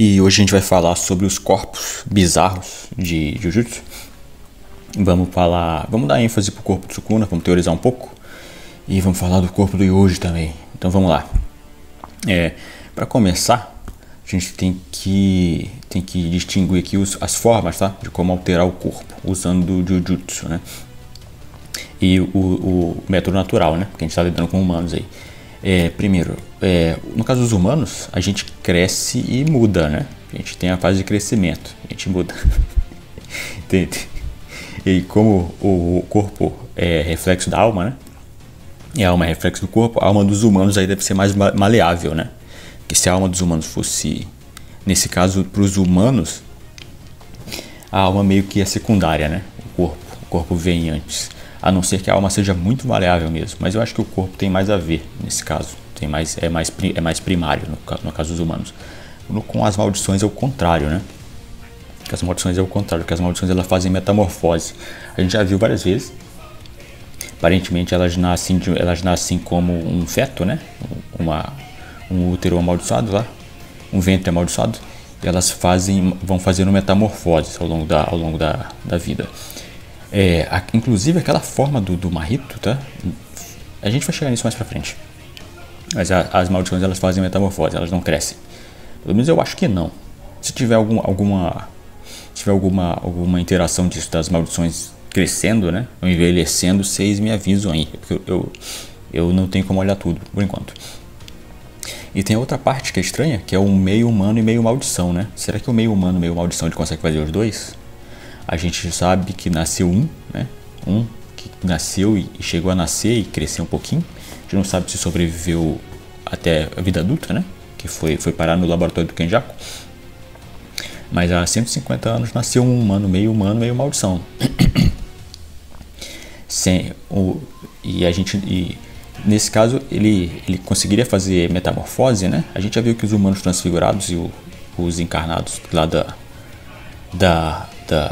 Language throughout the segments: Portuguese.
E hoje a gente vai falar sobre os corpos bizarros de Jujutsu. Vamos dar ênfase pro corpo do Sukuna, vamos teorizar um pouco. E vamos falar do corpo do Yuji também. Então vamos lá. Para começar, a gente tem que distinguir aqui as formas, tá? De como alterar o corpo, usando o Jujutsu, né? E o método natural, né? Porque a gente está lidando com humanos aí. Primeiro, no caso dos humanos, a gente cresce e muda, né? A gente tem a fase de crescimento, a gente muda. E como o corpo é reflexo da alma, né? E a alma é reflexo do corpo, a alma dos humanos aí deve ser mais maleável, né? Porque se a alma dos humanos fosse, nesse caso, para os humanos, a alma meio que é secundária, né? O corpo vem antes. A não ser que a alma seja muito maleável mesmo. Mas eu acho que o corpo tem mais a ver nesse caso. É mais primário no caso dos humanos. Com as maldições é o contrário, né? Porque as maldições é o contrário. Porque as maldições elas fazem metamorfose. A gente já viu várias vezes. Aparentemente elas nascem como um feto, né? Um útero amaldiçoado lá. Um ventre amaldiçoado. E elas vão fazendo metamorfoses ao longo da vida. Inclusive aquela forma do Mahito, tá? A gente vai chegar nisso mais pra frente. Mas as maldições elas fazem metamorfose, elas não crescem. Pelo menos eu acho que não. Se tiver alguma interação disso, das maldições crescendo, né? Ou envelhecendo, vocês me avisam aí. Porque eu não tenho como olhar tudo, por enquanto. E tem a outra parte que é estranha, que é o meio humano e meio maldição, né? Será que o meio humano e meio maldição ele consegue fazer os dois? A gente sabe que nasceu né? Um que nasceu e chegou a nascer e crescer um pouquinho. A gente não sabe se sobreviveu até a vida adulta, né? Que foi parar no laboratório do Kenjaku. Mas há 150 anos nasceu um humano, meio maldição. E nesse caso ele conseguiria fazer metamorfose, né? A gente já viu que os humanos transfigurados e os encarnados lá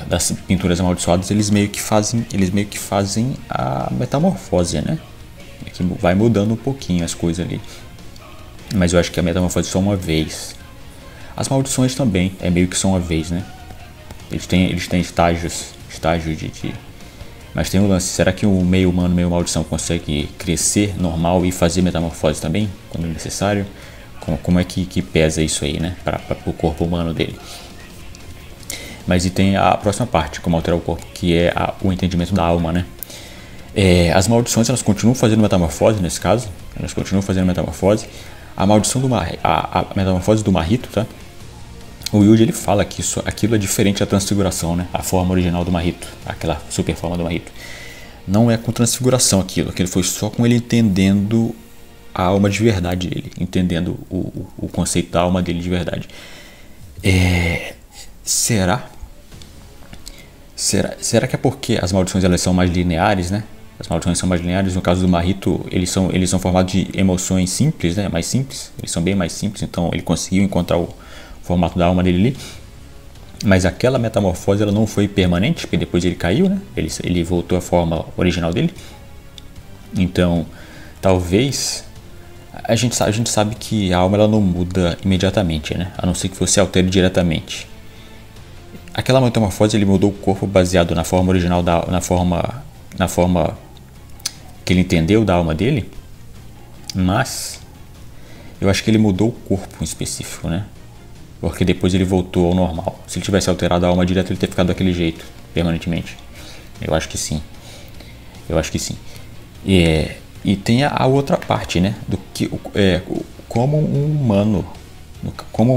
das pinturas amaldiçoadas, eles meio que fazem a metamorfose, né? Que vai mudando um pouquinho as coisas ali. Mas eu acho que a metamorfose é só uma vez. As maldições também é meio que só uma vez, né? Eles têm estágios de... Mas tem um lance, será que o meio humano, meio maldição consegue crescer normal e fazer metamorfose também, quando necessário? Como é que pesa isso aí, né? Para o corpo humano dele. Mas e tem a próxima parte, como alterar o corpo, que é o entendimento da alma, né? As maldições, elas continuam fazendo metamorfose, nesse caso. Elas continuam fazendo metamorfose. A metamorfose do Mahito, tá? O Yuji, ele fala que aquilo é diferente da transfiguração, né? A forma original do Mahito, aquela super forma do Mahito. Não é com transfiguração aquilo foi só com ele entendendo a alma de verdade dele. Entendendo o conceito da alma dele de verdade. Será que é porque as maldições elas são mais lineares, né? As maldições são mais lineares. No caso do Mahito, eles são formados de emoções simples, né? Mais simples. Eles são bem mais simples. Então ele conseguiu encontrar o formato da alma dele ali. Mas aquela metamorfose ela não foi permanente, porque depois ele caiu, né? Ele voltou à forma original dele. Então, talvez... A gente sabe que a alma ela não muda imediatamente, né? A não ser que você altere diretamente. Aquela metamorfose ele mudou o corpo baseado na forma original, na forma que ele entendeu da alma dele, mas eu acho que ele mudou o corpo em específico, né? Porque depois ele voltou ao normal. Se ele tivesse alterado a alma direto, ele teria ficado daquele jeito, permanentemente. Eu acho que sim. E tem a outra parte, né? Como um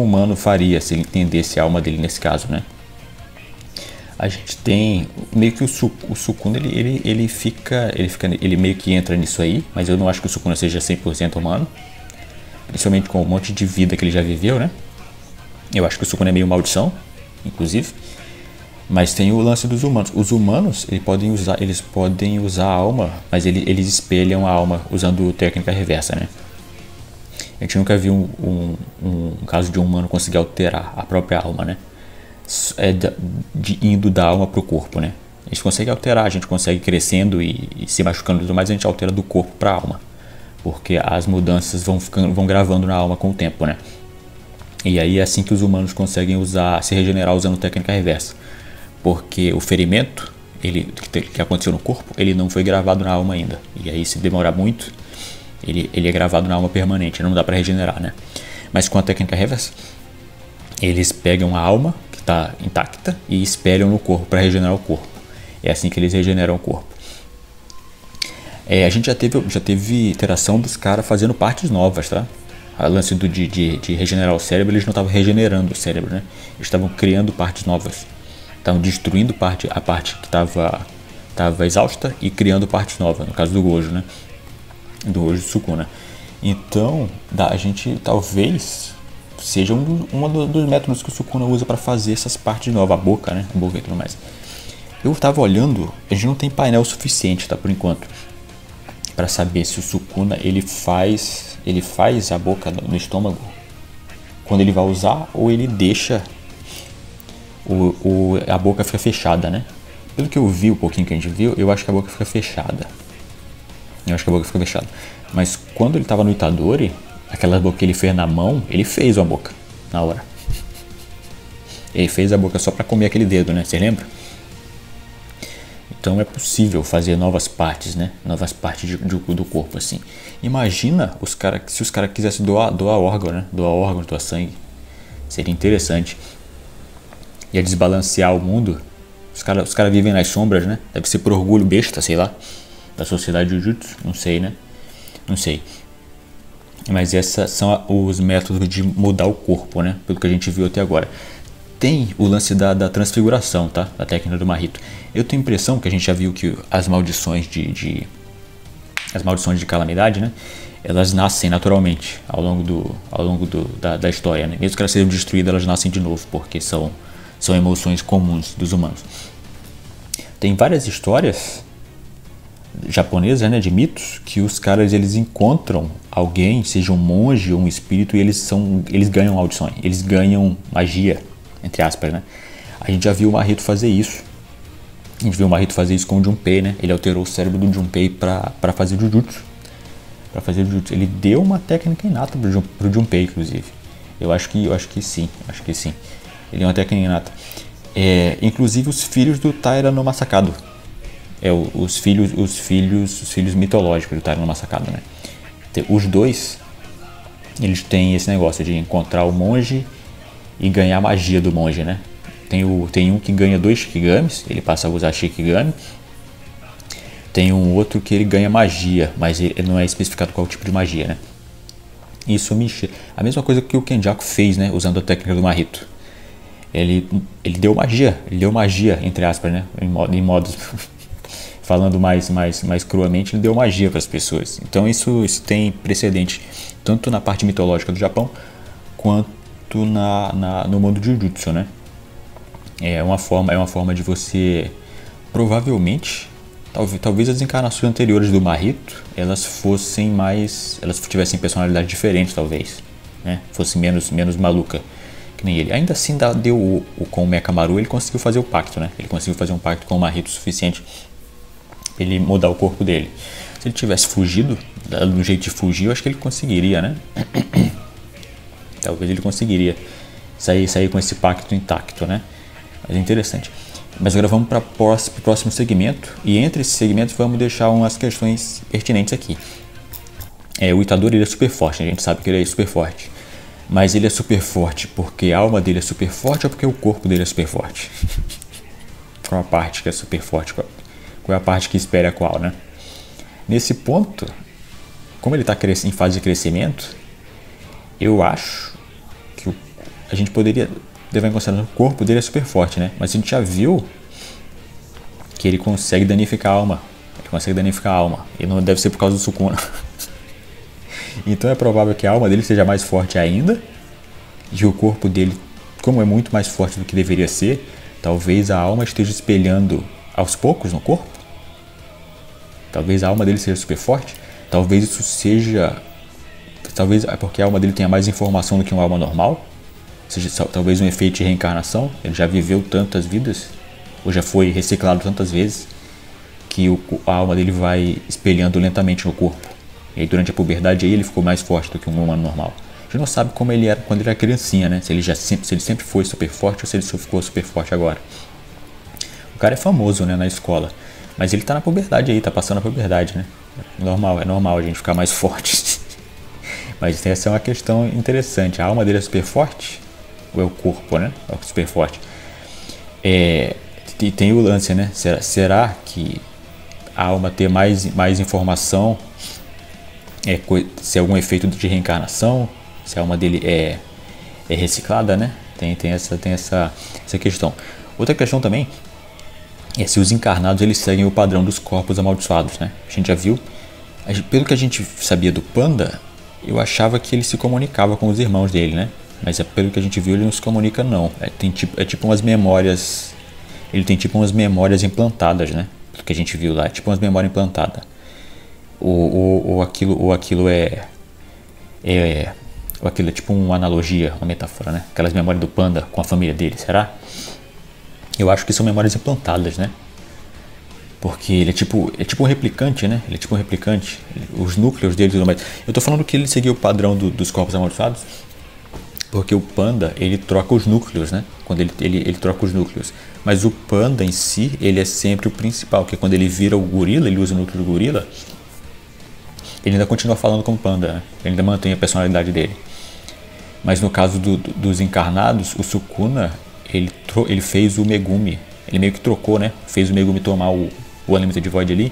humano faria se ele entendesse a alma dele nesse caso, né? A gente tem meio que o Sukuna, ele meio que entra nisso aí, mas eu não acho que o Sukuna seja 100% humano, principalmente com um monte de vida que ele já viveu, né? Eu acho que o Sukuna é meio maldição, inclusive, mas tem o lance dos humanos. Os humanos, eles podem usar a alma, mas eles espelham a alma usando técnica reversa, né? A gente nunca viu um caso de um humano conseguir alterar a própria alma, né? Indo da alma pro corpo, né? A gente consegue alterar, a gente consegue crescendo e se machucando e tudo mais, a gente altera do corpo pra alma. Porque as mudanças vão gravando na alma com o tempo, né? E aí é assim que os humanos conseguem se regenerar usando técnica reversa. Porque o ferimento que aconteceu no corpo, ele não foi gravado na alma ainda. E aí, se demorar muito, ele é gravado na alma permanente, não dá para regenerar, né? Mas com a técnica reversa, eles pegam a alma, que está intacta, e espelham no corpo para regenerar o corpo. É assim que eles regeneram o corpo. A gente já teve interação dos caras fazendo partes novas, tá? O lance de regenerar o cérebro, eles não estavam regenerando o cérebro, né? Eles estavam criando partes novas. Estavam destruindo a parte que estava exausta e criando partes novas, no caso do Gojo, né? Do Gojo Sukuna. Então, a gente talvez seja um dos métodos que o Sukuna usa para fazer essas partes novas, a boca, né? A boca e tudo mais. Eu estava olhando, a gente não tem painel suficiente, tá? Por enquanto, para saber se o Sukuna ele faz a boca no estômago quando ele vai usar, ou ele deixa a boca fica fechada, né? Pelo que eu vi, o pouquinho que a gente viu, eu acho que a boca fica fechada. Mas quando ele estava no Itadori, aquela boca que ele fez na mão, ele fez a boca na hora. Ele fez a boca só para comer aquele dedo, né? Você lembra? Então é possível fazer novas partes, né? Novas partes do corpo, assim. Imagina se os caras quisessem doar órgão, né? Doar sangue. Seria interessante. Ia desbalancear o mundo. Os cara vivem nas sombras, né? Deve ser por orgulho besta, sei lá, da sociedade Jujutsu. Não sei, né? Não sei. Mas esses são os métodos de mudar o corpo, né? Pelo que a gente viu até agora. Tem o lance da transfiguração, tá? Da técnica do Mahito. Eu tenho a impressão que a gente já viu que as maldições de calamidade, né? Elas nascem naturalmente ao longo da história, né? Mesmo que elas sejam destruídas, elas nascem de novo, porque são emoções comuns dos humanos. Tem várias histórias japonesas, né, de mitos, que os caras eles encontram alguém, seja um monge ou um espírito, e eles ganham maldições, eles ganham magia, entre aspas, né? A gente já viu o Mahito fazer isso. A gente viu o Mahito fazer isso com o Junpei, né? Ele alterou o cérebro do Junpei para fazer Jujutsu. Ele deu uma técnica inata pro Junpei, inclusive. Eu acho que sim. Ele é uma técnica inata. Inclusive os filhos do Taira no Masakado. Os filhos mitológicos do Taira no Masakado, né? Os dois, eles têm esse negócio de encontrar o monge e ganhar a magia do monge, né? Tem um que ganha 2 Shikigamis, ele passa a usar Shikigami. Tem um outro que ele ganha magia, mas ele não é especificado qual tipo de magia, né? Isso a mesma coisa que o Kenjaku fez, né? Usando a técnica do Mahito. Ele deu magia, entre aspas, né? Em modos falando mais cruamente, ele deu magia para as pessoas. Então isso tem precedente tanto na parte mitológica do Japão quanto no mundo de Jujutsu, né? É uma forma de você, provavelmente, talvez as encarnações anteriores do Mahito, elas tivessem personalidade diferente, talvez, né? Fosse menos maluca que nem ele. Ainda assim, com o Mekamaru, ele conseguiu fazer o pacto, né? Ele conseguiu fazer um pacto com o Mahito suficiente para ele mudar o corpo dele. Se ele tivesse fugido, do jeito de fugir, eu acho que ele conseguiria, né? Talvez ele conseguiria sair com esse pacto intacto, né? Mas é interessante. Mas agora vamos para o próximo segmento. E entre esses segmentos vamos deixar umas questões pertinentes aqui. O Itadori ele é super forte, a gente sabe que ele é super forte. Mas ele é super forte porque a alma dele é super forte ou porque o corpo dele é super forte? Qual a parte que é super forte? Qual é a parte que espera a qual, né? Nesse ponto, como ele está em fase de crescimento, eu acho que a gente poderia levar em consideração que o corpo dele é super forte, né? Mas a gente já viu que ele consegue danificar a alma. E não deve ser por causa do Sukuna. Então é provável que a alma dele seja mais forte ainda. E o corpo dele, como é muito mais forte do que deveria ser, talvez a alma esteja espelhando aos poucos no corpo. Talvez a alma dele seja super forte. Talvez isso seja... Talvez é porque a alma dele tenha mais informação do que uma alma normal. Seja talvez um efeito de reencarnação. Ele já viveu tantas vidas, ou já foi reciclado tantas vezes, que a alma dele vai espelhando lentamente no corpo. E aí durante a puberdade aí ele ficou mais forte do que um humano normal. gente não sabe como ele era quando ele era criancinha, né? Se ele sempre foi super forte ou se ele só ficou super forte agora. O cara é famoso, né, na escola, mas ele tá na puberdade aí, tá passando a puberdade, né? É normal a gente ficar mais forte. Mas essa é uma questão interessante. A alma dele é super forte? Ou é o corpo, né? É o super forte. Tem o lance, né? Será que a alma ter mais informação se é algum efeito de reencarnação? Se a alma dele é reciclada, né? Tem essa questão. Outra questão também é se os encarnados eles seguem o padrão dos corpos amaldiçoados, né? A gente já viu. Pelo que a gente sabia do Panda, eu achava que ele se comunicava com os irmãos dele, né? Mas pelo que a gente viu, ele não se comunica, não. É tipo umas memórias. Ele tem tipo umas memórias implantadas, né? Pelo que a gente viu lá, é tipo umas memórias implantadas. Ou aquilo é tipo uma analogia, uma metáfora, né? Aquelas memórias do Panda com a família dele, será? Eu acho que são memórias implantadas, né? Porque ele é tipo um replicante, né? Ele é tipo um replicante. Os núcleos dele e tudo mais. Eu tô falando que ele seguiu o padrão dos corpos amaldiçoados, porque o Panda, ele troca os núcleos, né? Quando ele troca os núcleos. Mas o Panda em si, ele é sempre o principal, porque quando ele vira o gorila, ele usa o núcleo do gorila, ele ainda continua falando como Panda, né? Ele ainda mantém a personalidade dele. Mas no caso dos encarnados, o Sukuna, ele fez o Megumi. Ele meio que trocou, né? Fez o Megumi tomar o Unlimited Void ali,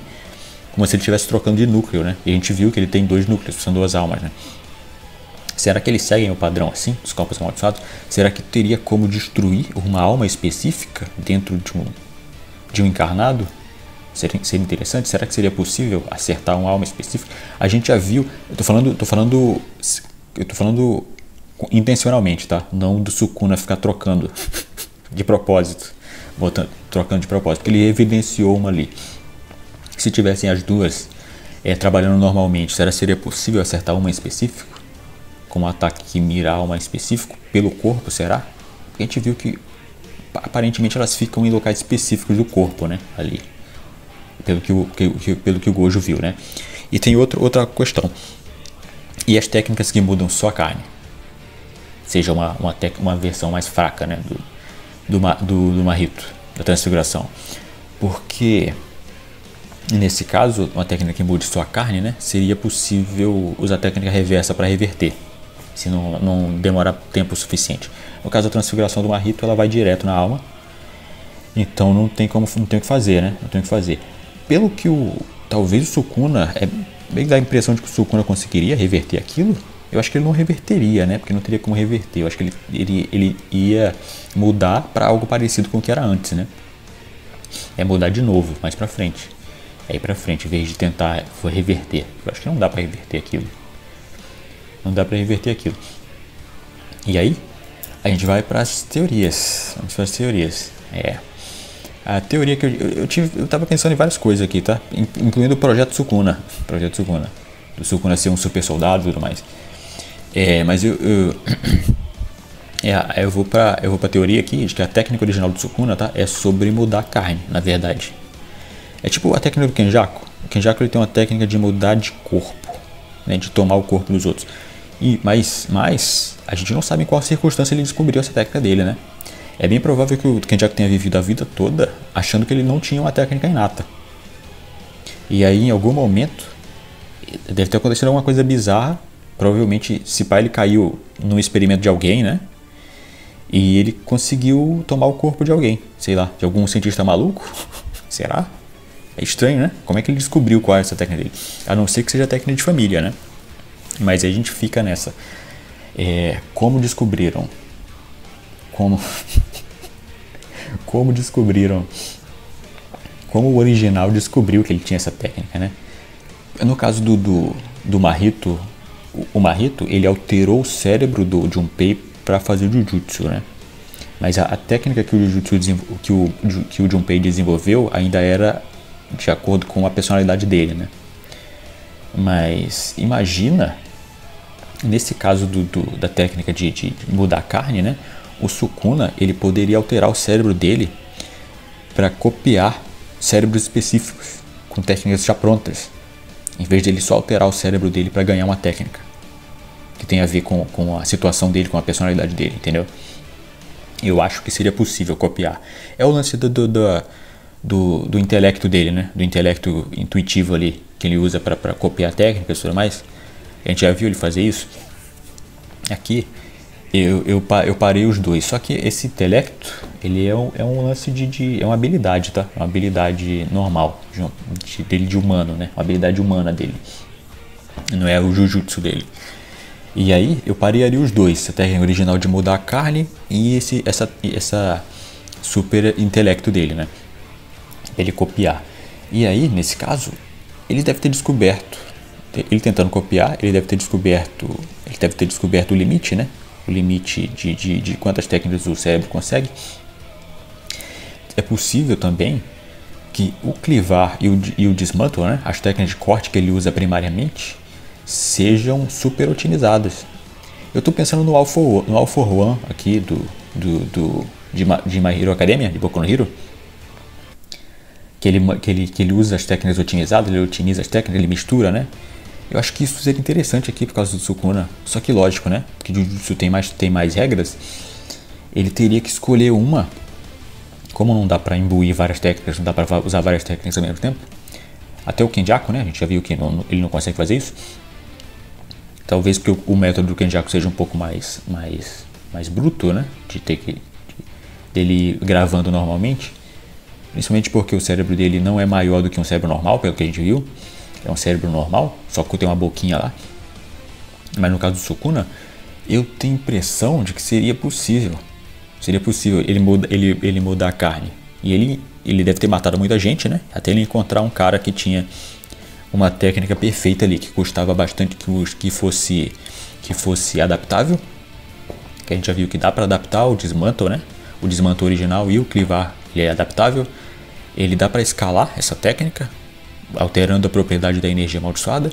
como se ele estivesse trocando de núcleo, né? E a gente viu que ele tem 2 núcleos, são 2 almas, né? Será que eles seguem o padrão assim, dos corpos amaldiçoados? Será que teria como destruir uma alma específica dentro de um encarnado? Seria interessante? Será que seria possível acertar uma alma específica? A gente já viu, eu tô falando intencionalmente, tá? Não do Sukuna ficar trocando de propósito, trocando de propósito, porque ele evidenciou uma ali. Se tivessem as duas trabalhando normalmente, seria possível acertar uma em específico? Com um ataque que mira a alma em específico pelo corpo, será? Porque a gente viu que aparentemente elas ficam em locais específicos do corpo, né? Ali. Pelo que o Gojo viu, né? E tem outra questão. E as técnicas que mudam só a carne? Seja uma versão mais fraca, né? Do Mahito, da transfiguração. Porque nesse caso, uma técnica que mude só a carne, né? Seria possível usar a técnica reversa para reverter, se não demora tempo suficiente. No caso da transfiguração do Mahito, ela vai direto na alma. Então não tem o que fazer, né? Não tem o que fazer. Pelo que talvez o Sukuna, bem que dá a impressão de que o Sukuna conseguiria reverter aquilo. Eu acho que ele não reverteria, né? Porque não teria como reverter. Eu acho que ele ia mudar para algo parecido com o que era antes, né? É mudar de novo, mais pra frente. É ir pra frente, em vez de tentar reverter. Eu acho que não dá pra reverter aquilo. Não dá pra reverter aquilo. E aí, a gente vai pras teorias. Vamos para as teorias. A teoria que eu tava pensando em várias coisas aqui, tá? Incluindo o Projeto Sukuna. Do Sukuna ser um super soldado e tudo mais. Mas eu vou pra teoria aqui de que a técnica original do Sukuna, tá? É sobre mudar a carne, na verdade. É tipo a técnica do Kenjaku. O Kenjaku ele tem uma técnica de mudar de corpo, né? De tomar o corpo dos outros. Mas a gente não sabe em qual circunstância ele descobriu essa técnica dele, né? É bem provável que o Kenjaku tenha vivido a vida toda achando que ele não tinha uma técnica inata. E aí, em algum momento, deve ter acontecido alguma coisa bizarra. Provavelmente, se pá, ele caiu num experimento de alguém, né? E ele conseguiu tomar o corpo de alguém. Sei lá, de algum cientista maluco? Será? É estranho, né? Como é que ele descobriu qual é essa técnica dele? A não ser que seja técnica de família, né? Mas aí a gente fica nessa. Como descobriram? Como descobriram? Como o original descobriu que ele tinha essa técnica, né? No caso do Mahito, o Mahito, ele alterou o cérebro do Junpei para fazer o Jujutsu, né? Mas a técnica que o Junpei desenvolveu ainda era de acordo com a personalidade dele, né? Mas imagina, nesse caso da técnica de mudar a carne, né? O Sukuna, ele poderia alterar o cérebro dele para copiar cérebros específicos com técnicas já prontas, em vez de ele só alterar o cérebro dele para ganhar uma técnica. que tem a ver com a situação dele, com a personalidade dele, entendeu? Eu acho que seria possível copiar. É o lance do intelecto dele, né? Do intelecto intuitivo ali, que ele usa para copiar técnicas e tudo mais. A gente já viu ele fazer isso. Aqui, eu parei os dois. Só que esse intelecto, ele é um lance é uma habilidade, tá? É uma habilidade normal dele, de humano, né? Uma habilidade humana dele. Não é o Jujutsu dele. E aí, eu parei ali os dois. A técnica original de mudar a carne e essa super intelecto dele, né? Ele copiar. E aí, nesse caso, ele deve ter descoberto, ele tentando copiar, ele deve ter descoberto o limite, né? O limite de quantas técnicas o cérebro consegue. É possível também que o clivar e o dismantle, né? As técnicas de corte que ele usa primariamente, sejam super otimizadas. Eu estou pensando no All for One aqui de My Hero Academia, de Boku no Hero, que ele usa as técnicas otimizadas, ele otimiza as técnicas, ele mistura, né? Eu acho que isso seria interessante aqui por causa do Sukuna. Só que lógico, né? Porque o Jujutsu tem mais regras. Ele teria que escolher uma. Como não dá para imbuir várias técnicas, não dá para usar várias técnicas ao mesmo tempo. Até o Kenjaku, né? A gente já viu que ele não consegue fazer isso. Talvez porque o método do Kenjaku seja um pouco mais bruto, né? Dele ir gravando normalmente. Principalmente porque o cérebro dele não é maior do que um cérebro normal, pelo que a gente viu. É um cérebro normal, só que tem uma boquinha lá. Mas no caso do Sukuna, eu tenho a impressão de que seria possível. Seria possível ele mudar a carne. E ele deve ter matado muita gente, né? Até ele encontrar um cara que tinha uma técnica perfeita ali, que custava bastante, que fosse adaptável. Que a gente já viu que dá para adaptar o Dismantle, né? O Dismantle original e o Clivar, ele é adaptável. Ele dá para escalar essa técnica, alterando a propriedade da energia amaldiçoada.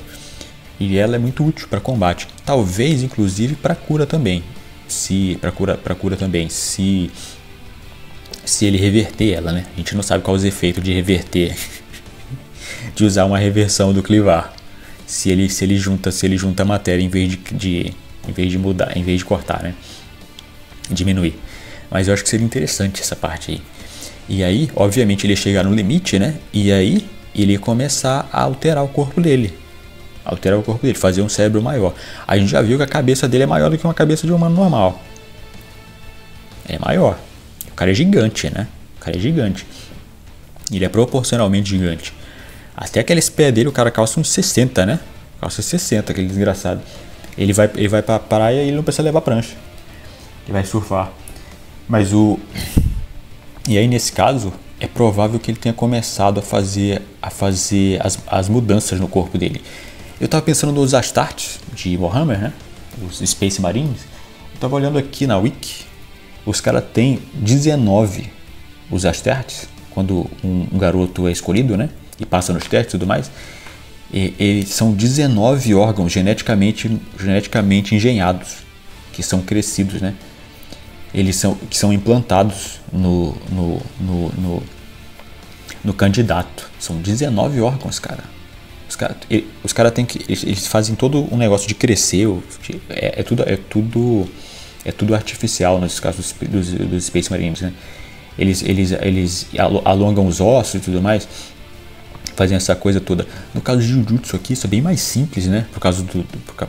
E ela é muito útil para combate. Talvez, inclusive, para cura também. Se ele reverter ela, né? A gente não sabe quais os efeitos de reverter. De usar uma reversão do Clivar. Se ele junta a matéria em vez de mudar, em vez de cortar, né? Diminuir. Mas eu acho que seria interessante essa parte aí. E aí, obviamente, ele ia chegar no limite, né? E aí, ele ia começar a alterar o corpo dele. Fazer um cérebro maior. A gente já viu que a cabeça dele é maior do que uma cabeça de um humano normal. É maior. O cara é gigante, né? Ele é proporcionalmente gigante. Até aqueles pés dele, o cara calça uns 60, né? Calça 60, aquele desgraçado. Ele vai pra praia e ele não precisa levar prancha. Ele vai surfar. E aí, nesse caso, é provável que ele tenha começado a fazer as mudanças no corpo dele. Eu tava pensando nos Astartes de Warhammer, né? Os Space Marines. Eu tava olhando aqui na Wiki. Os caras têm 19 os Astartes. Quando um garoto é escolhido, né? E passa nos testes e tudo mais. Eles são 19 órgãos geneticamente engenhados. Que são crescidos, né? Que são implantados no candidato. São 19 órgãos, cara. Os caras têm que. Eles fazem todo um negócio de crescer. É tudo artificial nos casos dos Space Marines, né? Eles alongam os ossos e tudo mais. Fazem essa coisa toda. No caso de Jujutsu aqui, isso é bem mais simples, né?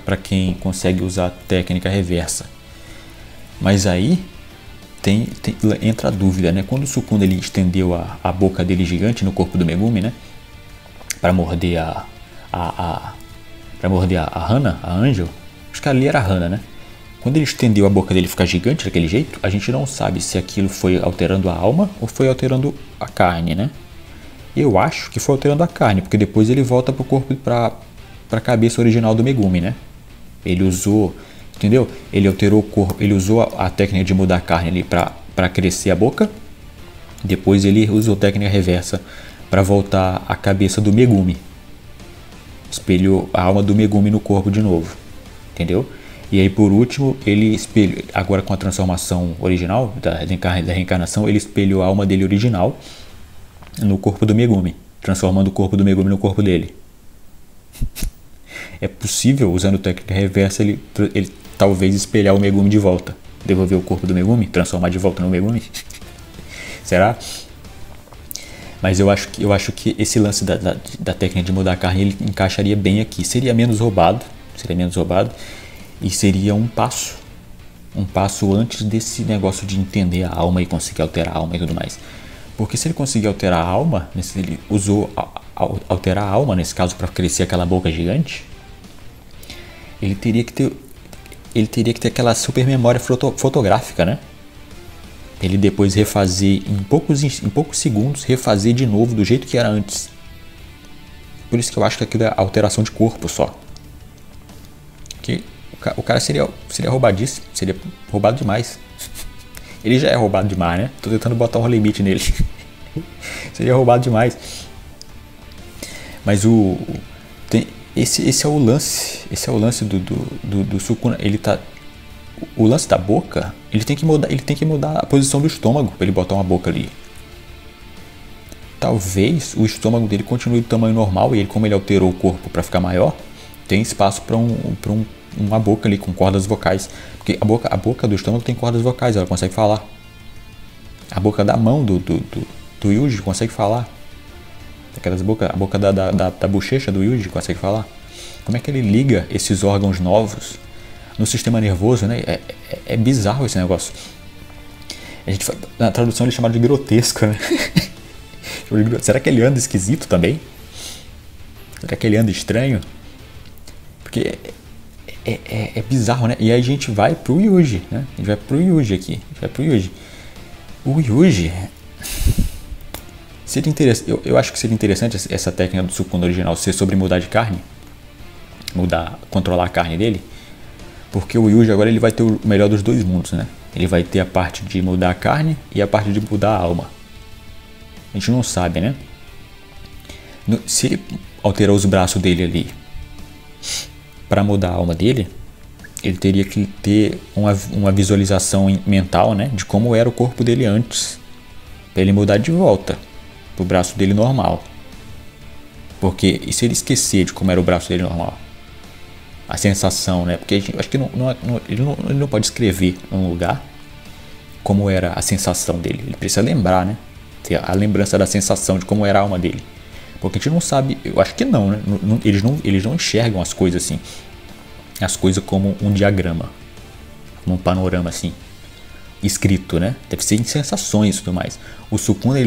Para quem consegue usar a técnica reversa. Mas aí entra a dúvida, né? Quando o Sukuna ele estendeu a boca dele gigante no corpo do Megumi, né? Para morder a Hana, a Angel. Acho que ali era a Hana, né? Quando ele estendeu a boca dele ficar gigante daquele jeito, a gente não sabe se aquilo foi alterando a alma ou foi alterando a carne, né? Eu acho que foi alterando a carne, porque depois ele volta pro corpo, pra cabeça original do Megumi, né? Ele usou, entendeu? Ele alterou o corpo, ele usou a técnica de mudar a carne ali pra crescer a boca. Depois ele usou a técnica reversa para voltar a cabeça do Megumi. Espelhou a alma do Megumi no corpo de novo, entendeu? E aí por último ele espelhou, agora com a transformação original da reencarnação, ele espelhou a alma dele original no corpo do Megumi, transformando o corpo do Megumi no corpo dele. é possível, usando técnica reversa, ele talvez espelhar o Megumi de volta. Devolver o corpo do Megumi, transformar de volta no Megumi. Será? Mas eu acho que esse lance da técnica de mudar a carne, ele encaixaria bem aqui. Seria menos roubado e seria um passo antes desse negócio de entender a alma e conseguir alterar a alma e tudo mais. Porque se ele conseguir alterar a alma, se ele usou alterar a alma nesse caso para crescer aquela boca gigante, ele teria que ter aquela super memória fotográfica, né? Ele depois refazer em poucos segundos, refazer de novo do jeito que era antes. Por isso que eu acho que aquilo é alteração de corpo só. Que o cara seria roubadíssimo, seria roubado demais. Ele já é roubado demais, né? Tô tentando botar um limite nele. Seria roubado demais. Mas esse é o lance do Sukuna. Ele tá, o lance da boca, ele tem que mudar a posição do estômago para ele botar uma boca ali. Talvez o estômago dele continue do tamanho normal e ele, como ele alterou o corpo para ficar maior, tem espaço para uma boca ali com cordas vocais, porque a boca do estômago tem cordas vocais, ela consegue falar. A boca da mão do Yuji consegue falar. A boca da bochecha do Yuji consegue falar. Como é que ele liga esses órgãos novos no sistema nervoso, né? É bizarro esse negócio. Na tradução ele é chamado de grotesco, né? Será que ele anda esquisito também? Será que ele anda estranho? Porque é bizarro, né? E aí a gente vai pro Yuji, né? A gente vai pro Yuji aqui. O Yuji seria interessante. Eu acho que seria interessante essa técnica do Sukuna original ser sobre mudar de carne, controlar a carne dele, porque o Yuji agora ele vai ter o melhor dos dois mundos, né? Ele vai ter a parte de mudar a carne e a parte de mudar a alma. A gente não sabe, né? Se ele alterar os braços dele ali para mudar a alma dele, ele teria que ter uma visualização mental, né, de como era o corpo dele antes, para ele mudar de volta pro braço dele normal. Porque e se ele esquecer de como era o braço dele normal, a sensação, né? Porque eu acho que ele não pode escrever num lugar como era a sensação dele. Ele precisa lembrar, né? Ter a lembrança da sensação de como era a alma dele. Porque a gente não sabe, eu acho que não, né? Eles não enxergam as coisas assim. As coisas como um diagrama, como um panorama assim, escrito, né? Deve ser em sensações e tudo mais. O Sukuna,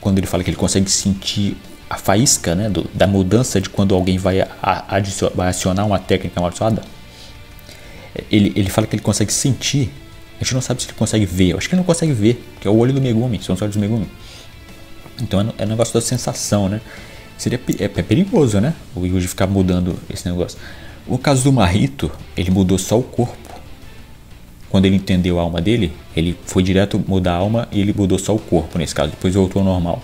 quando ele fala que ele consegue sentir a faísca, né, da mudança de quando alguém vai acionar uma técnica amaldiçoada, ele fala que ele consegue sentir. A gente não sabe se ele consegue ver. Eu acho que ele não consegue ver, porque é o olho do Megumi, são os olhos do Megumi. Então é um negócio da sensação, né? É perigoso, né? O Yuji ficar mudando esse negócio. O caso do Mahito, ele mudou só o corpo. Quando ele entendeu a alma dele, ele foi direto mudar a alma e ele mudou só o corpo nesse caso. Depois voltou ao normal.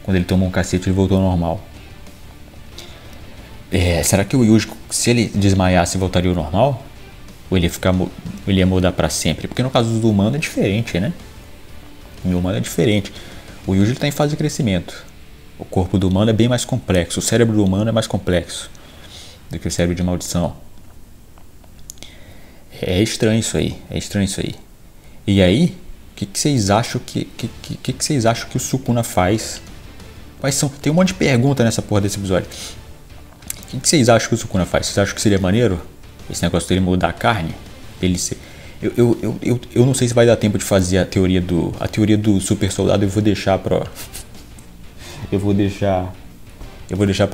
Quando ele tomou um cacete, ele voltou ao normal. Será que o Yuji, se ele desmaiasse, voltaria ao normal? Ou ele ia mudar pra sempre? Porque no caso do humano é diferente, né? O humano é diferente. O Yuji está em fase de crescimento. O corpo do humano é bem mais complexo. O cérebro do humano é mais complexo do que o cérebro de maldição. É estranho isso aí. E aí, o que vocês acham que o Sukuna faz? Tem um monte de pergunta nessa porra desse episódio. O que vocês acham que o Sukuna faz? Vocês acham que seria maneiro esse negócio dele mudar a carne? Eu não sei se vai dar tempo de fazer a teoria do super soldado. Eu vou deixar para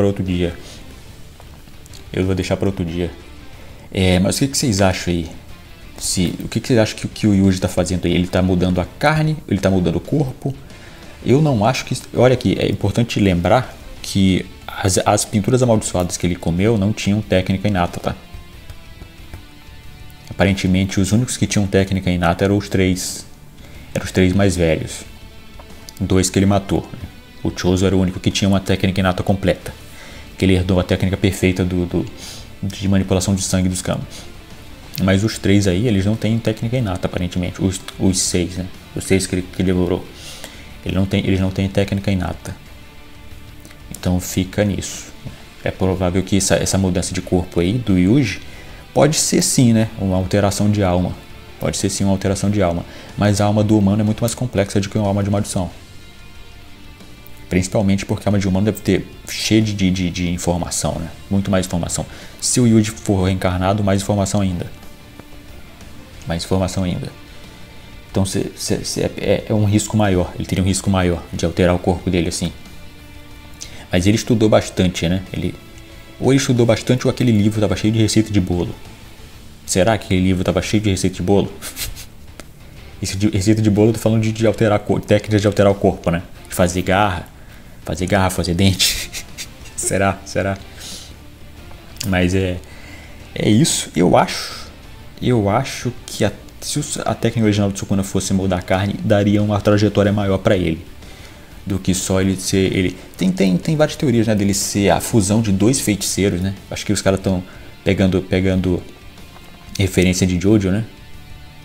outro dia. Mas o que vocês acham aí? O que vocês acham que o Yuji está fazendo aí? Ele está mudando a carne? Ele está mudando o corpo? Eu não acho que... Olha aqui, é importante lembrar que as pinturas amaldiçoadas que ele comeu não tinham técnica inata, tá? Aparentemente, os únicos que tinham técnica inata eram os três mais velhos. 2 que ele matou. O Chozo era o único que tinha uma técnica inata completa. Que ele herdou a técnica perfeita de manipulação de sangue dos Kami. Mas os 3 aí, eles não têm técnica inata, aparentemente. Os 6, né? Os 6 que ele devorou. Eles não têm técnica inata. Então fica nisso. É provável que essa mudança de corpo aí do Yuji pode ser sim, né? Uma alteração de alma. Pode ser sim uma alteração de alma. Mas a alma do humano é muito mais complexa do que uma alma de maldição. Principalmente porque a alma de humano deve ter cheio de informação, né? Muito mais informação. Se o Yuji for reencarnado, mais informação ainda. Mais informação ainda. Então é um risco maior. Ele teria um risco maior de alterar o corpo dele assim. Mas ele estudou bastante, né? Ou ele estudou bastante ou aquele livro estava cheio de receita de bolo. Será que aquele livro estava cheio de receita de bolo? Receita de bolo eu tô falando de alterar técnicas de alterar o corpo, né? De fazer garra, fazer dente. Será? Mas é isso. Eu acho que se a técnica original do Sukuna fosse moldar a carne, daria uma trajetória maior para ele. Do que só ele ser... Tem várias teorias, né? Dele ser a fusão de dois feiticeiros, né? Acho que os caras estão pegando referência de Jojo, né?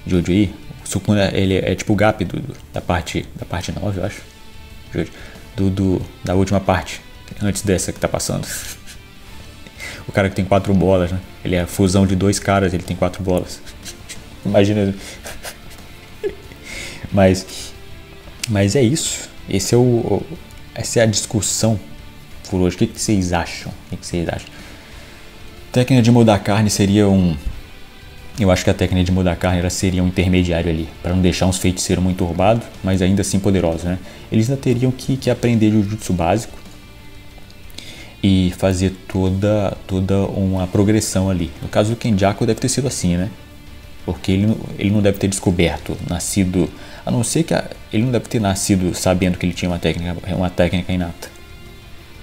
Jojo aí. O Sukuna, ele é tipo o Gap da parte 9, eu acho. Da última parte. Antes dessa que tá passando. O cara que tem 4 bolas, né? Ele é a fusão de 2 caras, ele tem 4 bolas. Imagina. Mas é isso. Essa é a discussão por hoje. O que vocês acham? Técnica de mudar a carne seria eu acho que a técnica de mudar a carne seria um intermediário ali, para não deixar uns feiticeiros muito turbados, mas ainda assim poderosos, né? Eles ainda teriam que aprender o jutsu básico e fazer toda uma progressão ali. No caso do Kenjaku deve ter sido assim, né? Porque ele não deve ter descoberto, nascido... A não ser que ele não deve ter nascido sabendo que ele tinha uma técnica inata.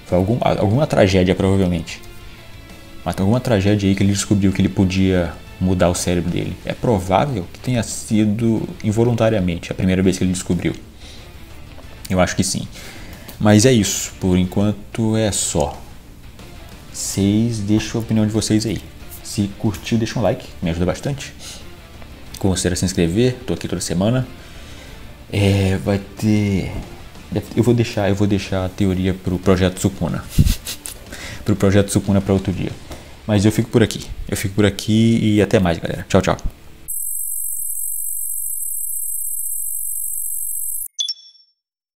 Foi alguma tragédia, provavelmente. Alguma tragédia aí que ele descobriu que ele podia mudar o cérebro dele. É provável que tenha sido involuntariamente a primeira vez que ele descobriu. Eu acho que sim. Mas é isso. Por enquanto é só. Vocês deixam a opinião de vocês aí. Se curtiu, deixa um like. Me ajuda bastante. Considera se inscrever. Tô aqui toda semana. Vai ter... Eu vou deixar a teoria pro projeto Sukuna. Pro projeto Sukuna para outro dia. Mas eu fico por aqui. E até mais, galera. Tchau, tchau.